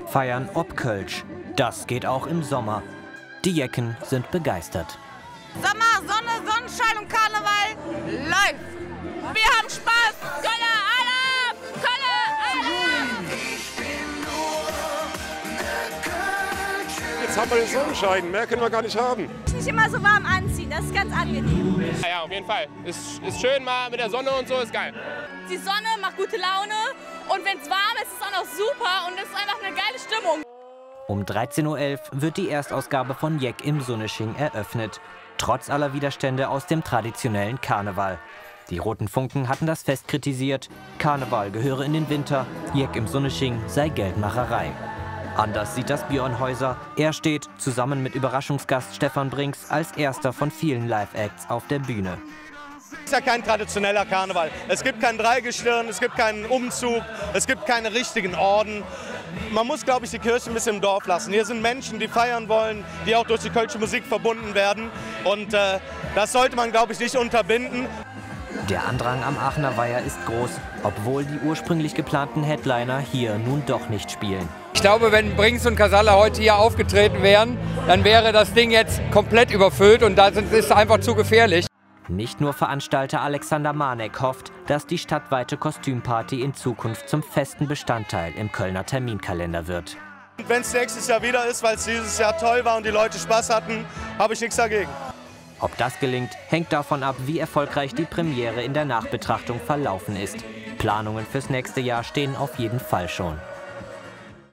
Feiern ob Kölsch. Das geht auch im Sommer. Die Jecken sind begeistert. Sommer, Sonne, Sonnenschein und Karneval läuft. Wir haben Spaß. Kölle, alle! Kölle, alle! Jetzt haben wir den Sonnenschein. Mehr können wir gar nicht haben. Nicht immer so warm anziehen, das ist ganz angenehm. Ja, auf jeden Fall. Ist schön mal mit der Sonne und so, ist geil. Die Sonne macht gute Laune und wenn es warm ist, ist es auch noch super und es ist einfach eine geile Stimmung. Um 13:11 Uhr wird die Erstausgabe von Jeck im Sunnesching eröffnet. Trotz aller Widerstände aus dem traditionellen Karneval. Die Roten Funken hatten das Fest kritisiert. Karneval gehöre in den Winter, Jeck im Sunnesching sei Geldmacherei. Anders sieht das Björn Häuser. Er steht zusammen mit Überraschungsgast Stefan Brinks als erster von vielen Live-Acts auf der Bühne. Es ist ja kein traditioneller Karneval. Es gibt kein Dreigestirn, es gibt keinen Umzug, es gibt keine richtigen Orden. Man muss, glaube ich, die Kirche ein bisschen im Dorf lassen. Hier sind Menschen, die feiern wollen, die auch durch die kölsche Musik verbunden werden. Und das sollte man, glaube ich, nicht unterbinden. Der Andrang am Aachener Weiher ist groß, obwohl die ursprünglich geplanten Headliner hier nun doch nicht spielen. Ich glaube, wenn Brinks und Casalla heute hier aufgetreten wären, dann wäre das Ding jetzt komplett überfüllt und das ist einfach zu gefährlich. Nicht nur Veranstalter Alexander Manek hofft, dass die stadtweite Kostümparty in Zukunft zum festen Bestandteil im Kölner Terminkalender wird. Wenn es nächstes Jahr wieder ist, weil es dieses Jahr toll war und die Leute Spaß hatten, habe ich nichts dagegen. Ob das gelingt, hängt davon ab, wie erfolgreich die Premiere in der Nachbetrachtung verlaufen ist. Planungen fürs nächste Jahr stehen auf jeden Fall schon.